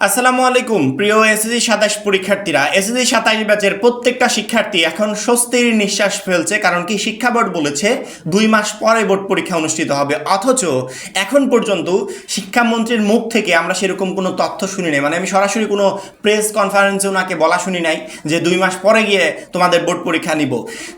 আসসালামু আলাইকুম প্রিয় এসএসসি 27 পরীক্ষার্থীরা। এসএসসি 27 ব্যাচের প্রত্যেকটা শিক্ষার্থী এখন স্বস্তির নিঃশ্বাস ফেলছে, কারণ কি শিক্ষা বোর্ড বলেছে 2 মাস পরে বোর্ড পরীক্ষা অনুষ্ঠিত হবে। অথচ এখন পর্যন্ত শিক্ষামন্ত্রীর মুখ থেকে আমরা সেরকম কোনো তথ্য শুনি নাই, মানে আমি সরাসরি কোনো প্রেস কনফারেন্সে ওনাকে বলা শুনি নাই যে 2 মাস পরে গিয়ে তোমাদের বোর্ড পরীক্ষা নিব।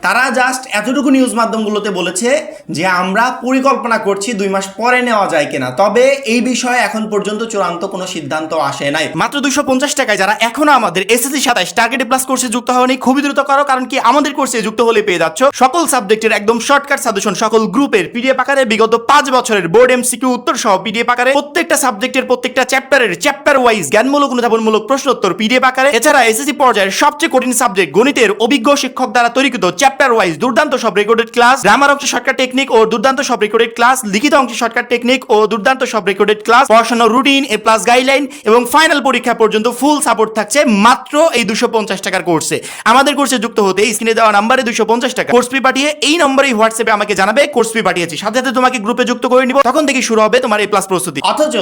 তারা জাস্ট এতটুকু নিউজ মাধ্যমগুলোতে বলেছে যে আমরা পরিকল্পনা করছি 2 মাস পরে নেওয়া যায় কিনা, তবে এই বিষয়ে এখন পর্যন্ত চূড়ান্ত কোনো সিদ্ধান্ত আসে নাই। মাত্র 250 টাকায় যারা এখনো আমাদের এসএসসি 27 টার্গেট প্লাস কোর্সে যুক্ত হয়নি, খুবই দ্রুত করো, কারণ কি আমাদের কোর্সে যুক্ত হলে পেয়ে যাচ্ছ সকল সাবজেক্টের একদম শর্টকাট সাজেশন, সকল গ্রুপের পিডিএফ আকারে বিগত 5 বছরের বোর্ড এমসিকিউ উত্তর সহ পিডিএফ আকারে, প্রত্যেকটা সাবজেক্টের প্রত্যেকটা চ্যাপ্টারের চ্যাপ্টার ওয়াইজ জ্ঞানমূলক অনুধাবনমূলক প্রশ্ন উত্তর পিডিএফ আকারে। এছাড়া এসএসসি পর্যায়ের সবচেয়ে কঠিন সাবজেক্ট গণিতের অভিজ্ঞ শিক্ষক দ্বারা তৈরিকৃত চ্যাপ্টার ওয়াইজ দুর্দান্ত সব রেকর্ডেড ক্লাস, গ্রামার অংশে শর্টকাট টেকনিক ও দুর্দান্ত সব রেকর্ডেড ক্লাস, লিখিত অংশে শর্টকাট টেকনিক ও দুর্দান্ত সব রেকর্ডেড ক্লাস, পড়াশোনার রুটিন, এ প্লাস গাইডলাইন এবং ফাইনাল পরীক্ষা পর্যন্ত ফুল সাপোর্ট থাকছে মাত্র এই 250 টাকার কোর্সে। আমাদের কোর্সে যুক্ত হতে স্ক্রিনে দেওয়া নাম্বারে 250 টাকা কোর্স ফি পাঠিয়ে এই নম্বরেই হোয়াটসঅ্যাপে আমাকে জানাবে কোর্স ফি পাঠিয়েছি, সাথে সাথে তোমাকে গ্রুপে যুক্ত করে নিব, তখন থেকে শুরু হবে তোমার এই প্লাস প্রস্তুতি। অথচ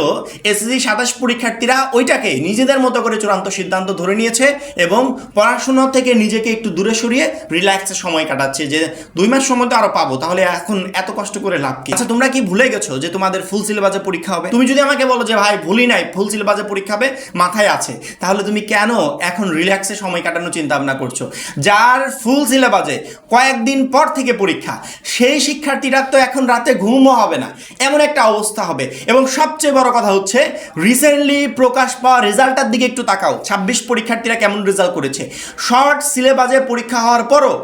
এসএসসি 27 পরীক্ষার্থীরা ওইটাকে নিজেদের মতো করে চূড়ান্ত সিদ্ধান্ত ধরে নিয়েছে এবং পড়াশোনা থেকে নিজেকে একটু দূরে সরিয়ে রিল্যাক্সে সময় কাটাচ্ছে যে 2 মাস সময় তো আরো পাবো, তাহলে এখন এত কষ্ট করে লাভ কি? আচ্ছা, তোমরা কি ভুলে গেছো যে তোমাদের ফুল সিলেবাসে পরীক্ষা হবে? তুমি যদি আমাকে বলো যে ভাই ভুলি নাই, ফুল সিলেবাসে পরীক্ষা হবে, মাথায় আছে, তাহলে তুমি কেন এখন রিল্যাক্সে সময় কাটানোর চিন্তা ভাবনা করছো? যার ফুল সিলেবাসে কয়েকদিন পর থেকে পরীক্ষা, সেই শিক্ষার্থীরা তো এখন রাতে ঘুমও হবে না, এমন একটা অবস্থা হবে। এবং সবচেয়ে বড় কথা হচ্ছে রিসেন্টলি প্রকাশ পাওয়া রেজাল্টের দিকে একটু তাকাও। 26 পরীক্ষার্থীরা কেমন রেজাল্ট করেছে। শর্ট সিলেবাসে পরীক্ষা হওয়ার পরও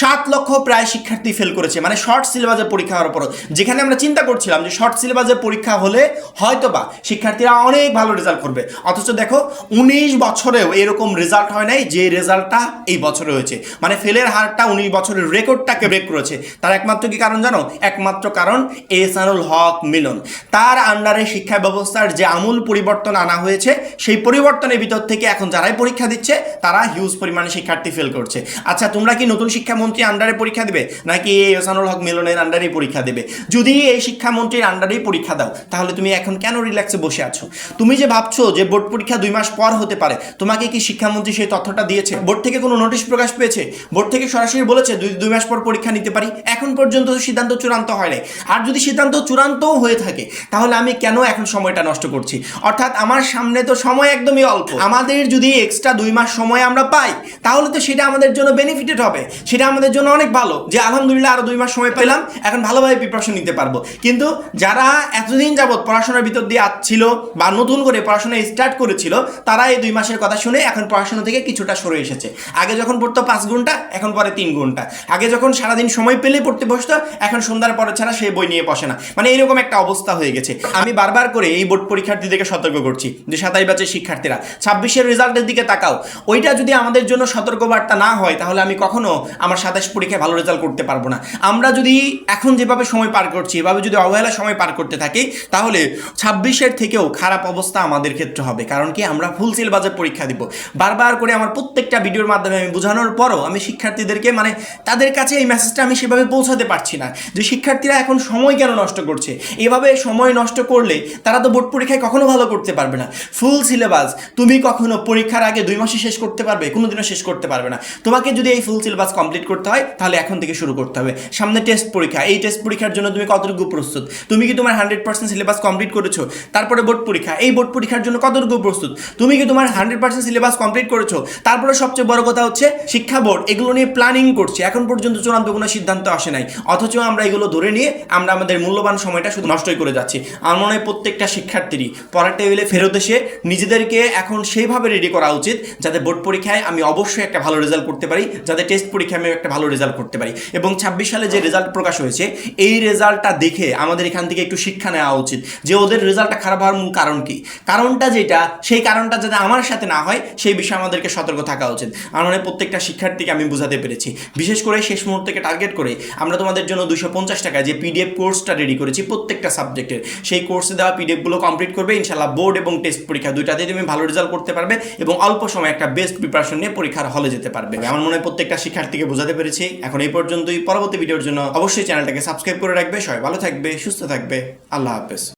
7 লক্ষ প্রায় শিক্ষার্থী ফেল করেছে, মানে শর্ট সিলেবাসে পরীক্ষা হওয়ার পরও। যেখানে আমরা চিন্তা করছিলাম যে শর্ট সিলেবাসে পরীক্ষা হলে হয়তোবা শিক্ষার্থীরা অনেক ভালো রেজাল্ট করবে, অথচ দেখো 19 বছরেও এরকম রেজাল্ট হয় নাই যে রেজাল্টটা এই বছরে হয়েছে। মানে ফেলের হারটা 19 বছরের রেকর্ডটাকে ব্রেক করেছে। তার একমাত্র কি কারণ জানো? একমাত্র কারণ এহসানুল হক মিলন। তার আন্ডারে শিক্ষা ব্যবস্থার যে আমূল পরিবর্তন আনা হয়েছে, সেই পরিবর্তনের ভিতর থেকে এখন যারাই পরীক্ষা দিচ্ছে তারা হিউজ পরিমাণে শিক্ষার্থী ফেল করছে। আচ্ছা, তোমরা কি নতুন শিক্ষামন্ত্রী আন্ডারে পরীক্ষা দেবে নাকি এহসানুল হক মিলনের আন্ডারেই পরীক্ষা দেবে? যদি এই শিক্ষামন্ত্রীর আন্ডারেই পরীক্ষা দাও, তাহলে তুমি এখন কেন রিল্যাক্সে বসে আছো? তুমি যে ভাবছো যে বোর্ড পরীক্ষা 2 মাস পর হতে পারে, তোমাকে কি শিক্ষামন্ত্রী সেই তথ্যটা দিয়েছে? বোর্ড থেকে কোনো নোটিশ প্রকাশ পেয়েছে? বোর্ড থেকে সরাসরি বলেছে 2 মাস পর পরীক্ষা নিতে পারি? এখন পর্যন্ত সিদ্ধান্ত চূড়ান্ত হয় নাই। আর যদি সিদ্ধান্ত চূড়ান্তও হয়ে থাকে, তাহলে আমি কেন এখন সময়টা নষ্ট করছি? অর্থাৎ আমার সামনে তো সময় একদমই অল্প। আমাদের যদি এক্সট্রা 2 মাস সময় আমরা পাই, তাহলে তো সেটা আমাদের জন্য বেনিফিটেড হবে, সেটা আমাদের জন্য অনেক ভালো যে আলহামদুলিল্লাহ আরো 2 মাস সময় পেলাম, এখন ভালোভাবে প্রিপারেশন নিতে পারবো। কিন্তু যারা এতদিন যাবত পড়াশোনার ভিতর দিয়ে আসছিল বা নতুন করে পড়াশোনা স্টার্ট করেছিল, তারা এই 2 মাসের কথা শুনে এখন পড়াশোনা থেকে কিছুটা সরে এসেছে। আগে যখন পড়তো 5 ঘন্টা, এখন পরে 3 ঘন্টা। আগে যখন সারাদিন সময় পেলে পড়তে বসতো, এখন সন্ধ্যার পরে ছাড়া সে বই নিয়ে বসে না। মানে এরকম একটা অবস্থা হয়ে গেছে। আমি বারবার করে এই বোর্ড পরীক্ষার্থীদেরকে সতর্ক করছি যে 27 ব্যাচের শিক্ষার্থীরা 26-এর রেজাল্টের দিকে তাকাও। ওইটা যদি আমাদের জন্য সতর্কবার্তা না হয়, তাহলে আমি কখনো আমার 27 পরীক্ষায় ভালো রেজাল্ট করতে পারবো না। আমরা যদি এখন যেভাবে সময় পার করছি, এভাবে যদি অবহেলা সময় পার করতে থাকি, তাহলে 26-এর থেকেও খারাপ অবস্থা আমাদের ক্ষেত্রে হবে। কারণ কি, আমরা ফুল সিলেবাসে পরীক্ষা দিব। বারবার করে আমার প্রত্যেকটা ভিডিওর মাধ্যমে আমি বোঝানোর পরও আমি শিক্ষার্থীদেরকে, মানে তাদের কাছে এই মেসেজটা আমি সেভাবে পৌঁছাতে পারছি না যে শিক্ষার্থীরা এখন সময় কেন নষ্ট করছে। এভাবে সময় নষ্ট করলে তারা তো বোর্ড পরীক্ষায় কখনো ভালো করতে পারবে না। ফুল সিলেবাস তুমি কখনো পরীক্ষার আগে 2 মাসে শেষ করতে পারবে? কোনোদিনও শেষ করতে পারবে না। তোমাকে যদি এই ফুল সিলেবাস কমপ্লিট করতে হয়, তাহলে এখন থেকে শুরু করতে হবে। সামনে টেস্ট পরীক্ষা, এই টেস্ট পরীক্ষার জন্য তুমি কতটুকু প্রস্তুত? তুমি কি তোমার 100% সিলেবাস কমপ্লিট করেছো? তারপরে বোর্ড পরীক্ষা, এই বোর্ড পরীক্ষার জন্য কতটুকু প্রস্তুত? তুমি কি তোমার 100% সিলেবাস কমপ্লিট করেছো? তারপরে সবচেয়ে বড় কথা হচ্ছে শিক্ষা বোর্ড এগুলো নিয়ে প্ল্যানিং করছে, এখন পর্যন্ত চূড়ান্ত কোনো সিদ্ধান্ত আসে নাই, অথচ আমরা এগুলো ধরে নিয়ে আমরা আমাদের মূল্যবান সময়টা শুধু নষ্টই করে যাচ্ছি। আমার মনে হয় প্রত্যেকটা শিক্ষার্থীরই পড়ার টেবিলে ফেরত এসে নিজেদেরকে এখন সেইভাবে রেডি করা উচিত যাতে বোর্ড পরীক্ষায় আমি অবশ্যই একটা ভালো রেজাল্ট করতে পারি, যাতে টেস্ট পরীক্ষায় আমি একটা ভালো রেজাল্ট করতে পারি। এবং 26 সালে যে রেজাল্ট প্রকাশ হয়েছে, এই রেজাল্টটা দেখে আমাদের এখান থেকে একটু শিক্ষা নেওয়া উচিত যে ওদের রেজাল্টটা খারাপ হওয়ার মূল কারণ কি, কারণটা যেটা, সেই কারণটা যাতে আমার সাথে না হয় সেই বিষয়ে আমাদেরকে সতর্ক থাকা উচিত। আমার মনে প্রত্যেকটা শিক্ষার্থীকে আমি বোঝাতে পেরেছি। বিশেষ করে শেষ মুহূর্তকে টার্গেট করে আমরা তোমাদের জন্য 250 টাকায় যে পিডিএফ কোর্সটা রেডি করেছি প্রত্যেকটা সাবজেক্টের, সেই কোর্সে দেওয়া পিডিএফগুলো কমপ্লিট করবে ইনশাল্লাহ। বোর্ড এবং টেস্ট পরীক্ষা দুইটাতেই তুমি ভালো রেজাল্ট করতে পারবে এবং অল্প সময় একটা বেস্ট প্রিপারেশন নিয়ে পরীক্ষার হলে যেতে পারবে। আমার মনে হয় প্রত্যেকটা শিক্ষার্থীকে বোঝাতে পেরেছি। এখন এই পর্যন্তই। পরবর্তী ভিডিওর জন্য অবশ্যই চ্যানেলটাকে সাবস্ক্রাইব করে রাখবে। সবাই ভালো থাকবে, সুস্থ থাকবে। আল্লাহ হাফেজ।